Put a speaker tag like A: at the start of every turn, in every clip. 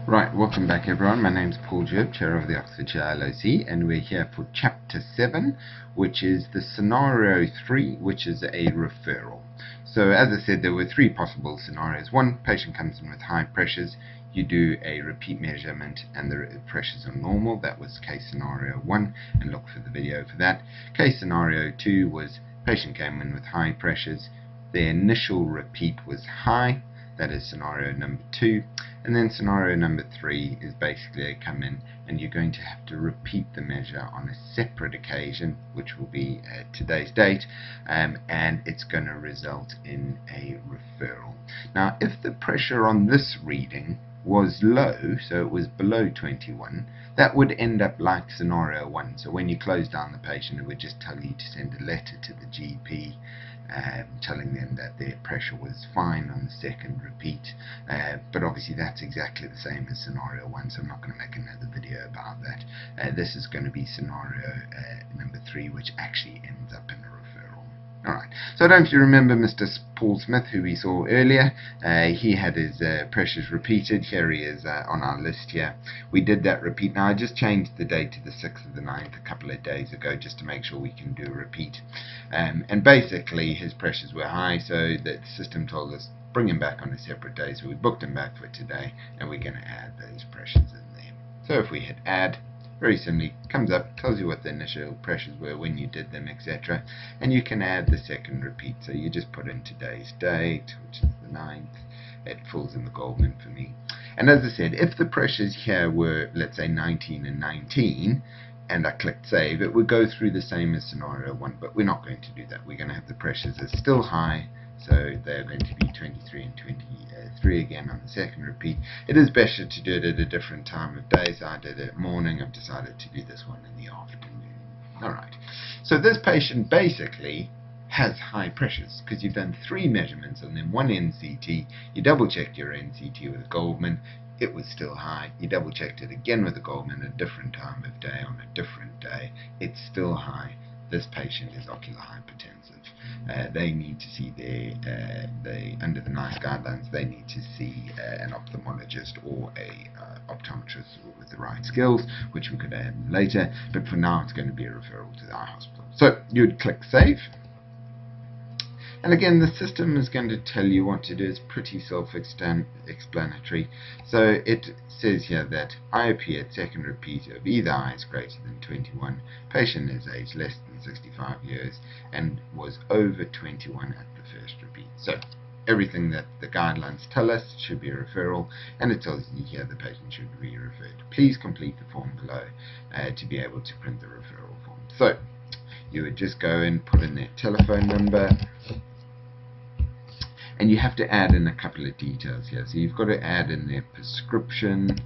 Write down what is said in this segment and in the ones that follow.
A: Right, welcome back everyone. My name's Paul Job, Chair of the Oxfordshire LOC, and we're here for Chapter 7, which is the Scenario 3, which is a referral. So as I said, there were three possible scenarios. One, patient comes in with high pressures, you do a repeat measurement and the pressures are normal. That was case scenario 1, and look for the video for that. Case scenario 2 was patient came in with high pressures, the initial repeat was high. That is scenario number 2. And then scenario number 3 is basically they come in and you're going to have to repeat the measure on a separate occasion, which will be today's date, and it's going to result in a referral. Now, if the pressure on this reading was low, so it was below 21, that would end up like scenario 1. So when you close down the patient, it would just tell you to send a letter to the GP telling them that their pressure was fine on the second repeat, but obviously that's exactly the same as scenario 1, so I'm not going to make another video about that. This is going to be scenario number 3, which actually ends up in a referral. Alright, so don't you remember Mr. Paul Smith, who we saw earlier? He had his pressures repeated. Here he is on our list here. We did that repeat. Now I just changed the date to the 6th of the 9th a couple of days ago just to make sure we can do a repeat. And basically his pressures were high, so the system told us bring him back on a separate day, so we booked him back for today and we're going to add those pressures in there. So if we hit add, very simply comes up, tells you what the initial pressures were when you did them, etc., and you can add the second repeat. So you just put in today's date, which is the 9th. It falls in the Goldman for me. And as I said, if the pressures here were, let's say, 19 and 19, and I clicked save, it would go through the same as scenario 1, but we're not going to do that. We're going to have the pressures as still high, so they're going to be 23 and 23 again on the second repeat. It is better to do it at a different time of day, so I did it morning. I've decided to do this one in the afternoon. Alright, so this patient basically has high pressures because you've done 3 measurements and then 1 NCT. You double checked your NCT with Goldman, it was still high. You double checked it again with a Goldman at a different time of day on a different day, it's still high. This patient is ocular hypertensive. They need to see under the NICE guidelines, they need to see an ophthalmologist or a optometrist with the right skills, which we could add later, but for now it's going to be a referral to the eye hospital. So you would click save. And again, the system is going to tell you what to do. It's pretty self-explanatory. So it says here that IOP at second repeat of either eye is greater than 21. Patient is aged less than 65 years and was over 21 at the first repeat. So everything that the guidelines tell us should be a referral, and it tells you here the patient should be referred. Please complete the form below to be able to print the referral form. So you would just go and put in their telephone number, and you have to add in a couple of details here. So you've got to add in their prescription,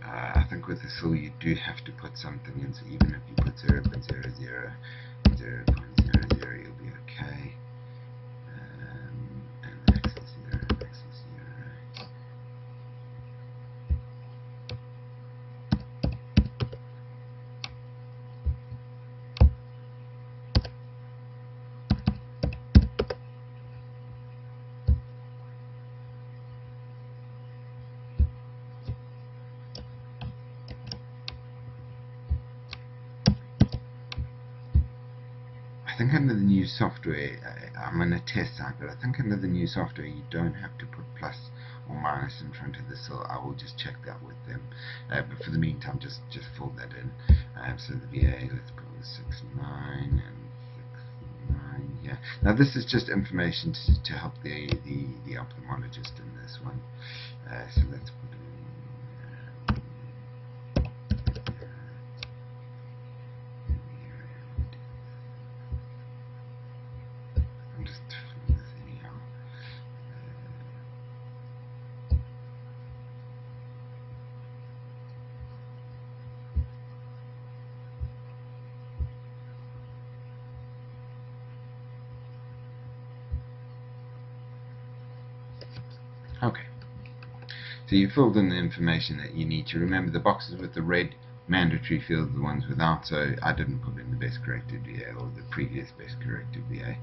A: I think with the SIL you do have to put something in, so even if you put 0.00, 0.00, you'll be okay. And axis 0, axis 0. I think under the new software, I'm on a test site, but I think under the new software you don't have to put plus or minus in front of the cell. I will just check that with them. But for the meantime, just fill that in. So the VA, let's put 6.9 and 6.9. Yeah. Now this is just information to help the ophthalmologist in this one. So let's put in. Okay, so you filled in the information that you need to. Remember, the boxes with the red mandatory fields are the ones without, so I didn't put in the best corrected VA or the previous best corrected VA,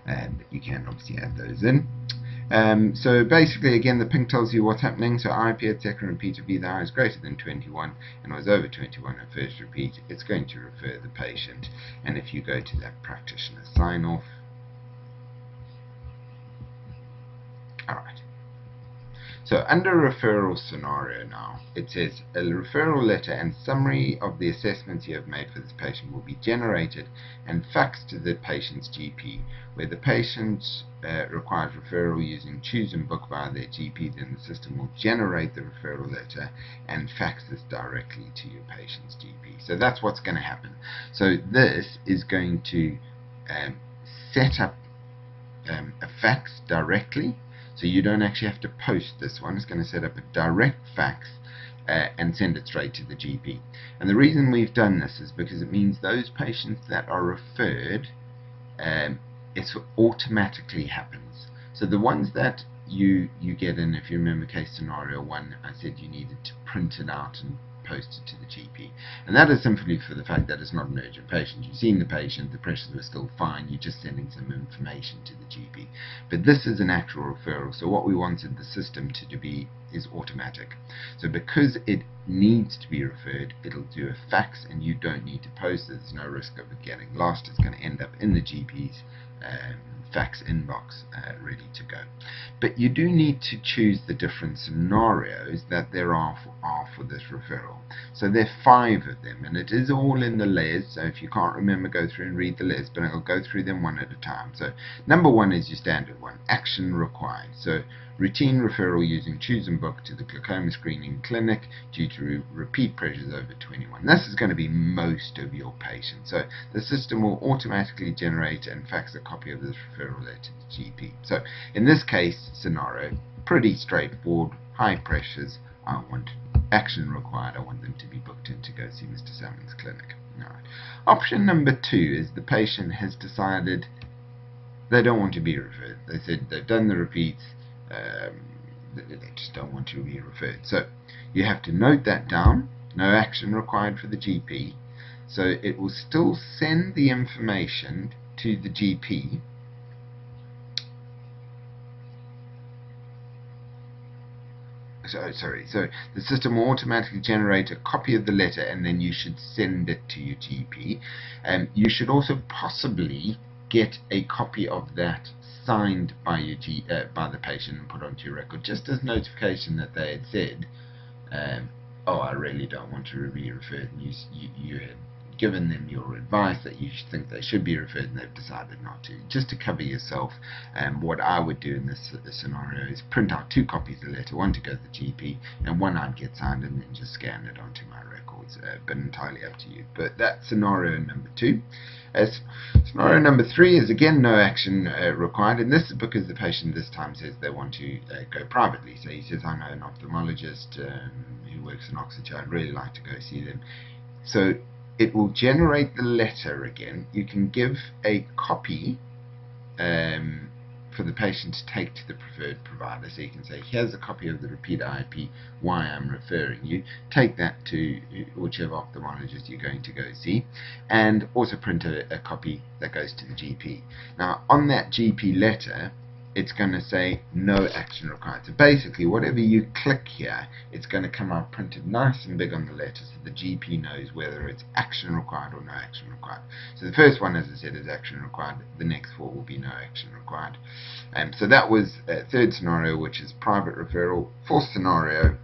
A: and you can obviously add those in. So basically, again, the pink tells you what's happening. So IP at second repeat of either I is greater than 21 and was over 21 at first repeat, it's going to refer the patient. And if you go to that practitioner sign off, alright. So under referral scenario now, it says a referral letter and summary of the assessments you have made for this patient will be generated and faxed to the patient's GP. Where the patient requires referral using choose and book via their GP, then the system will generate the referral letter and fax this directly to your patient's GP. So that's what's going to happen. So this is going to set up a fax directly. So you don't actually have to post this one. It's going to set up a direct fax and send it straight to the GP. And the reason we've done this is because it means those patients that are referred, it automatically happens. So the ones that you get in, if you remember case scenario 1, I said you needed to print it out and post it to the GP. And that is simply for the fact that it's not an urgent patient. You've seen the patient, the pressures were still fine, you're just sending some information to the GP. But this is an actual referral, so what we wanted the system to be is automatic. So because it needs to be referred, it'll do a fax and you don't need to post it. There's no risk of it getting lost. It's going to end up in the GP's fax inbox ready to go. But you do need to choose the different scenarios that there are for this referral. So there are 5 of them, and it is all in the layers. So if you can't remember, go through and read the layers, but I'll go through them one at a time. So number 1 is your standard one, action required. So routine referral using choose and book to the glaucoma screening clinic due to repeat pressures over 21. This is going to be most of your patients. So the system will automatically generate and fax a copy of this referral letter to the GP. So in this case scenario, pretty straightforward, high pressures, I want action required, I want them to be booked in to go see Mr. Salmon's clinic. Alright. Option number 2 is the patient has decided they don't want to be referred. They said they've done the repeats, they just don't want to be referred. So you have to note that down, no action required for the GP. So it will still send the information to the GP. So the system will automatically generate a copy of the letter and then you should send it to your GP. You should also possibly get a copy of that signed by by the patient and put onto your record, just as notification that they had said, oh, I really don't want to be referred, and you had given them your advice that you think they should be referred and they've decided not to. Just to cover yourself, what I would do in this scenario is print out 2 copies of the letter, one to go to the GP and one I'd get signed, and then just scan it onto my records, but entirely up to you. But that's scenario number 2. Scenario number 3 is again no action required, and this is because the patient this time says they want to go privately. So he says, I know an ophthalmologist who works in Oxfordshire, I'd really like to go see them. So it will generate the letter again. You can give a copy for the patient to take to the preferred provider. So you can say, here's a copy of the repeat IP, why I'm referring you. Take that to whichever ophthalmologist you're going to go see, and also print a copy that goes to the GP. Now on that GP letter, it's going to say no action required. So basically whatever you click here, it's going to come out printed nice and big on the letter so the GP knows whether it's action required or no action required. So the first one, as I said, is action required. The next 4 will be no action required. So that was third scenario, which is private referral. Fourth scenario,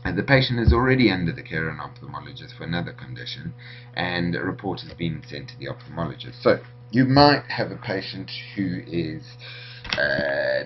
A: the patient is already under the care of an ophthalmologist for another condition, and a report has been sent to the ophthalmologist. So you might have a patient who is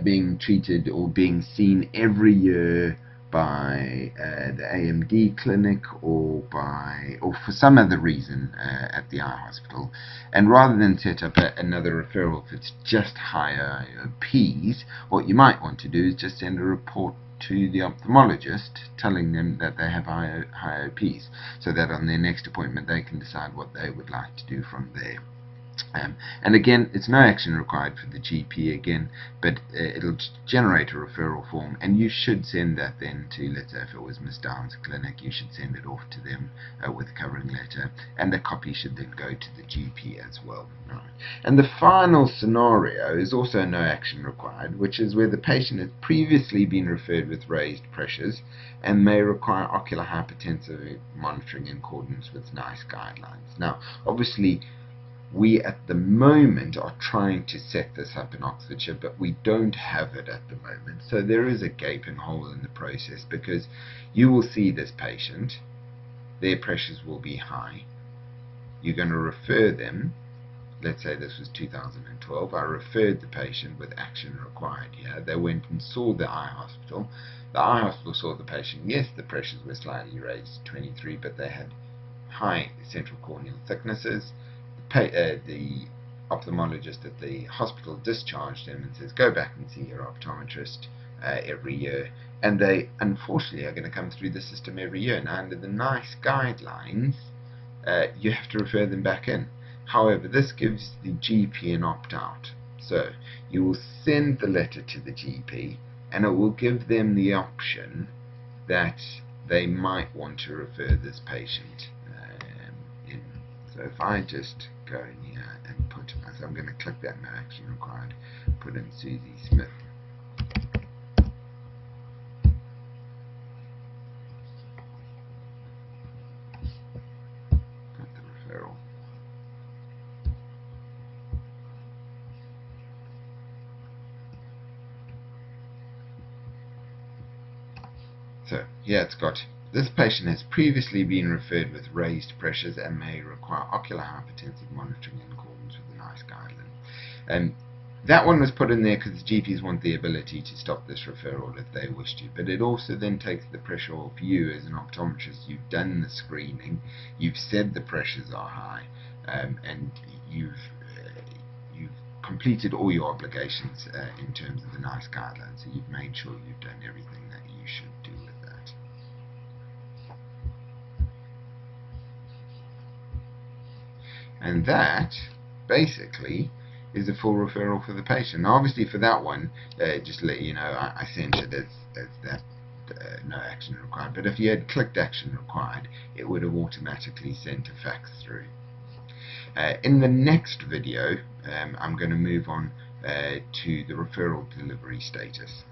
A: being treated or being seen every year by the AMD clinic or for some other reason at the eye hospital, and rather than set up another referral if it's just higher IOPs, what you might want to do is just send a report to the ophthalmologist telling them that they have high IOPs, so that on their next appointment they can decide what they would like to do from there. And again, it's no action required for the GP again, but it'll generate a referral form, and you should send that then to, let's say if it was Miss Down's clinic, you should send it off to them with a covering letter, and the copy should then go to the GP as well. Right. And the final scenario is also no action required, which is where the patient has previously been referred with raised pressures and may require ocular hypertensive monitoring in accordance with NICE guidelines. Now, obviously, we at the moment are trying to set this up in Oxfordshire, but we don't have it at the moment. So there is a gaping hole in the process, because you will see this patient, their pressures will be high. You're going to refer them. Let's say this was 2012. I referred the patient with action required here. They went and saw the eye hospital. The eye hospital saw the patient. Yes, the pressures were slightly raised to 23, but they had high central corneal thicknesses. The ophthalmologist at the hospital discharged him and says, go back and see your optometrist every year. And they unfortunately are going to come through the system every year. Now, under the NICE guidelines, you have to refer them back in. However, this gives the GP an opt-out. So you will send the letter to the GP, and it will give them the option that they might want to refer this patient in. So if I just go in here and put, so I'm going to click that no action required, put in Susie Smith. Put the referral. So here it's got, this patient has previously been referred with raised pressures and may require ocular hypertensive monitoring in accordance with the NICE guideline. That one was put in there because the GPs want the ability to stop this referral if they wish to, but it also then takes the pressure off you as an optometrist. You've done the screening, you've said the pressures are high, and you've completed all your obligations in terms of the NICE guidelines, so you've made sure you've done everything that you should do with that. And that basically is a full referral for the patient. Now, obviously for that one, just to let you know, I sent it as that no action required, but if you had clicked action required, it would have automatically sent a fax through. In the next video, I'm going to move on to the referral delivery status.